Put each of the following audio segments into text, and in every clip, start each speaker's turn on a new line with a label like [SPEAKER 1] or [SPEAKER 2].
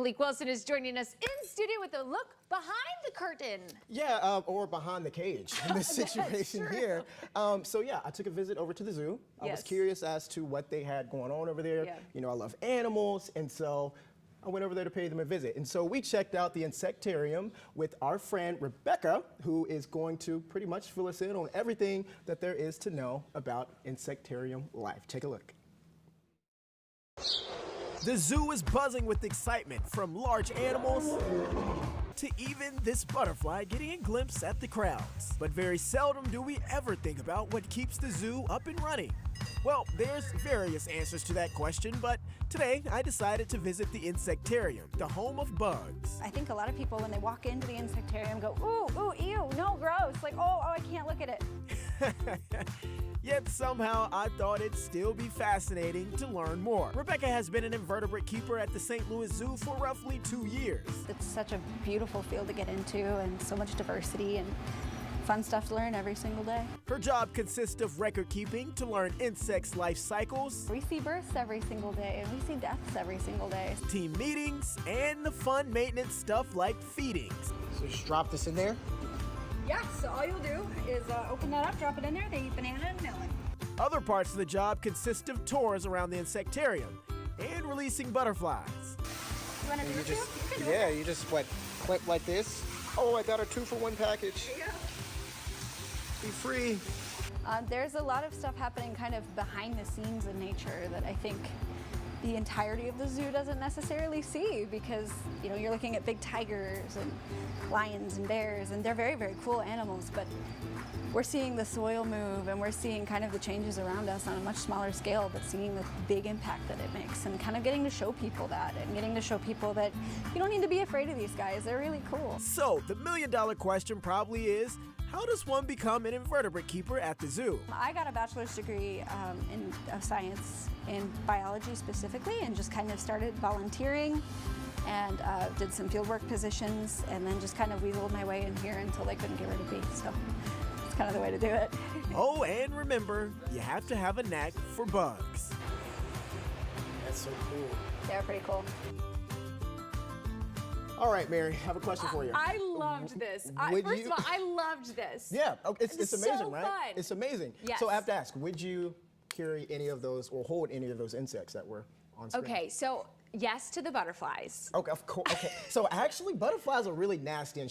[SPEAKER 1] Malik Wilson is joining us in studio with a look behind the curtain.
[SPEAKER 2] Yeah, or behind the cage in this situation here. So yeah, I took a visit over to the zoo. I was curious as to what they had going on over there. You know, I love animals, and so I went over there to pay them a visit. And so we checked out the Insectarium with our friend Rebecca, who is going to pretty much fill us in on everything that there is to know about Insectarium life. Take a look.
[SPEAKER 3] The zoo is buzzing with excitement, from large animals to even this butterfly getting a glimpse at the crowds. But very seldom do we ever think about what keeps the zoo up and running. Well, there's various answers to that question, but today I decided to visit the Insectarium, the home of bugs.
[SPEAKER 4] I think a lot of people, when they walk into the Insectarium, go, ooh, ooh, ew, no, gross. Like, oh, I can't look at it.
[SPEAKER 3] Yet somehow I thought it'd still be fascinating to learn more. Rebecca has been an invertebrate keeper at the St. Louis Zoo for roughly 2 years.
[SPEAKER 4] It's such a beautiful field to get into, and so much diversity and fun stuff to learn every single day.
[SPEAKER 3] Her job consists of record keeping to learn insects' life cycles.
[SPEAKER 4] We see births every single day, and we see deaths every single day.
[SPEAKER 3] Team meetings, and the fun maintenance stuff like feedings.
[SPEAKER 2] So just drop this in there.
[SPEAKER 4] Yeah, so all you'll do is open that up, drop it in there, they eat banana and melon.
[SPEAKER 3] Other parts of the job consist of tours around the Insectarium and releasing butterflies.
[SPEAKER 4] You want to do it too? You can do
[SPEAKER 2] You just clip like this. Oh, I got a 2-for-1 package.
[SPEAKER 4] There you go.
[SPEAKER 2] Be free.
[SPEAKER 4] There's a lot of stuff happening kind of behind the scenes in nature that I think the entirety of the zoo doesn't necessarily see, because you know, you're looking at big tigers and lions and bears, and they're very, very cool animals, but we're seeing the soil move, and we're seeing kind of the changes around us on a much smaller scale, but seeing the big impact that it makes, and kind of getting to show people that, and getting to show people that you don't need to be afraid of these guys. They're really cool.
[SPEAKER 3] So the million-dollar question probably is, how does one become an invertebrate keeper at the zoo?
[SPEAKER 4] I got a bachelor's degree of science in biology specifically, and just kind of started volunteering and did some fieldwork positions, and then just kind of weaseled my way in here until they couldn't get rid of me. So it's kind of the way to do it.
[SPEAKER 3] Oh, and remember, you have to have a knack for bugs.
[SPEAKER 2] That's so cool.
[SPEAKER 4] They're pretty cool.
[SPEAKER 2] All right, Mary, I have a question for you.
[SPEAKER 1] I loved this. First of all, I loved this.
[SPEAKER 2] Yeah, it's amazing,
[SPEAKER 1] so
[SPEAKER 2] right?
[SPEAKER 1] Fun.
[SPEAKER 2] It's amazing.
[SPEAKER 1] Yes.
[SPEAKER 2] So I have to ask, would you carry any of those or hold any of those insects that were on screen?
[SPEAKER 1] Okay, so yes to the butterflies.
[SPEAKER 2] Okay, of course. Okay, so actually, butterflies are really nasty, and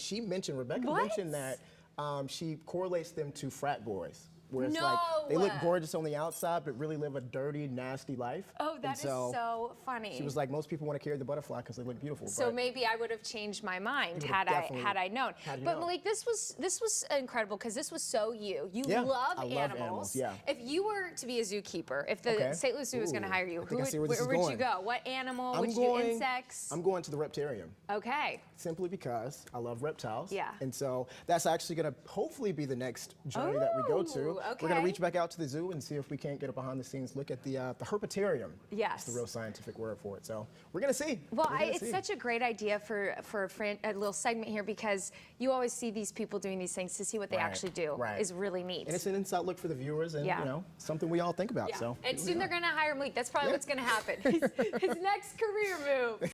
[SPEAKER 2] Rebecca mentioned that she correlates them to frat boys. Where it's like they look gorgeous on the outside, but really live a dirty, nasty life.
[SPEAKER 1] Oh, that is so funny.
[SPEAKER 2] She was like, most people want to carry the butterfly because they look beautiful.
[SPEAKER 1] So maybe I would have changed my mind had I known. But Malik, this was incredible, because this was so you. You love animals.
[SPEAKER 2] Yeah.
[SPEAKER 1] If you were to be a zookeeper, if the St. Louis Zoo was going to hire you, where would you go? What animal? Would you do insects?
[SPEAKER 2] I'm going to the Reptarium.
[SPEAKER 1] Okay.
[SPEAKER 2] Simply because I love reptiles.
[SPEAKER 1] Yeah.
[SPEAKER 2] And so that's actually going to hopefully be the next journey that we go to.
[SPEAKER 1] Okay.
[SPEAKER 2] We're going to reach back out to the zoo and see if we can't get a behind-the-scenes look at the herpetarium.
[SPEAKER 1] Yes.
[SPEAKER 2] That's the real scientific word for it. So we're going to see.
[SPEAKER 1] Well, it's such a great idea for a little segment here, because you always see these people doing these things. To see what they actually do is really neat.
[SPEAKER 2] And it's an inside look for the viewers, and you know, something we all think about.
[SPEAKER 1] Yeah.
[SPEAKER 2] So
[SPEAKER 1] and soon they're going to hire Malik. That's probably what's going to happen. His next career move.